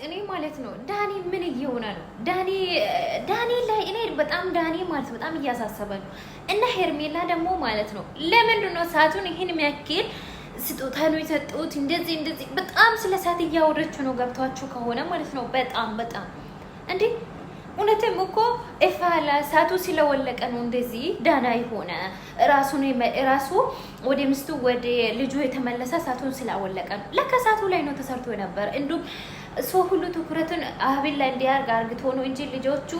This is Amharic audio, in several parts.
እኔ ማለት ነው ዳኒ ምን እየሆነ ነው? ዳኒ ላይ እኔ በጣም ዳኒ ማለት በጣም እያሳሰበ ነው። እና ሄርሜላ ደግሞ ማለት ነው ለምንድን ነው ሰዓቱን ይሄን የሚያክል ስጦታ ነው የሰጡት? እንደዚህ በጣም ስለ ሰዓት እያወረችው ነው። ገብቷችሁ ከሆነ ማለት ነው በጣም እንዴ እውነትም እኮ እፋላ ሰዓቱ ስለወለቀ ነው እንደዚህ ዳና የሆነ ራሱ ወደ ሚስቱ ወደ ልጁ የተመለሰ ሰዓቱን ስላወለቀ ነው። ለካ ሰዓቱ ላይ ነው ተሰርቶ ነበር። እንዲሁም ሰው ሁሉ ትኩረቱን አቤል ላይ እንዲያርግ አርግቶ ነው እንጂ ልጆቹ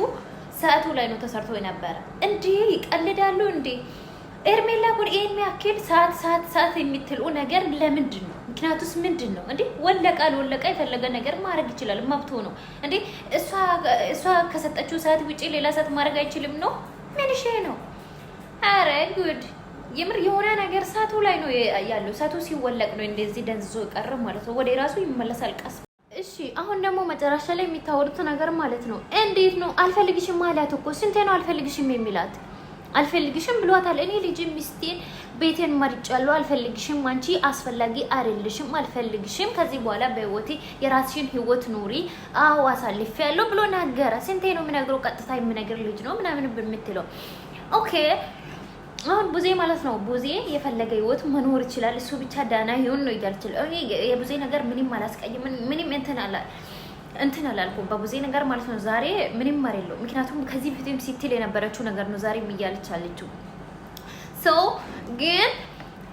ሰዓቱ ላይ ነው ተሰርቶ ነበር። እንዴ ይቀልዳሉ እንዴ? ኤርሜላ ግን ይሄን ያክል ሰዓት የሚትሉ ነገር ለምንድን ነው? ምክንያቱስ ምንድን ነው እንዴ? ወለቀ የፈለገ ነገር ማድረግ ይችላል፣ መብቱ ነው እንዴ? እሷ ከሰጠችው ሰዓት ውጪ ሌላ ሰዓት ማድረግ አይችልም ነው? ምን ነው? አረ ጉድ! የምር የሆነ ነገር ሰዓቱ ላይ ነው ያለው። ሰዓቱ ሲወለቅ ነው እንደዚህ ደንዝዞ ቀረ ማለት ነው። ወደ ራሱ ይመለሳል ቀስ። እሺ አሁን ደግሞ መጨረሻ ላይ የሚታወሩት ነገር ማለት ነው እንዴት ነው? አልፈልግሽም ማለት እኮ ስንቴ ነው አልፈልግሽም የሚላት? አልፈልግሽም ብሏታል። እኔ ልጅ ሚስቴን ቤቴን መርጫለሁ፣ አልፈልግሽም፣ አንቺ አስፈላጊ አይደለሽም፣ አልፈልግሽም፣ ከዚህ በኋላ በህይወቴ የራስሽን ህይወት ኑሪ፣ አዎ አሳልፌያለሁ ብሎ ነገረ። ስንቴ ነው የምነግረው? ቀጥታ የምነግር ልጅ ነው ምናምን በምትለው ኦኬ። አሁን ቡዜ ማለት ነው ቡዜ የፈለገ ህይወት መኖር ይችላል። እሱ ብቻ ዳና ይሁን ነው ይላል። እኔ የቡዜ ነገር ምንም አላስቀይም፣ ምንም እንትን አላልኩም በቡዜ ነገር ማለት ነው። ዛሬ ምንም ማረለው፣ ምክንያቱም ከዚህ በፊትም ሲትል የነበረችው ነገር ነው ዛሬ እያለች አለችው። ግን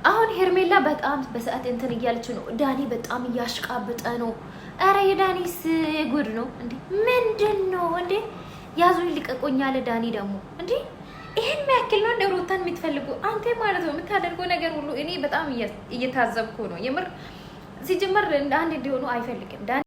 አሁን ሄርሜላ በጣም በሰዓት እንትን እያለች ነው። ዳኒ በጣም እያሽቃበጠ ነው። አረ የዳኒስ ጉድ ነው እንዴ! ምንድን ነው እንዴ? ያዙኝ ልቀቆኝ አለ ዳኒ ደግሞ እንዴ! ይሄን የሚያክል ነው እንደ ሩታን የምትፈልጉ አንተ ማለት ነው የምታደርገው ነገር ሁሉ እኔ በጣም እየታዘብኩ ነው። የምር ሲጀመር እንደ አንድ እንዲሆኑ አይፈልግም ዳኒ።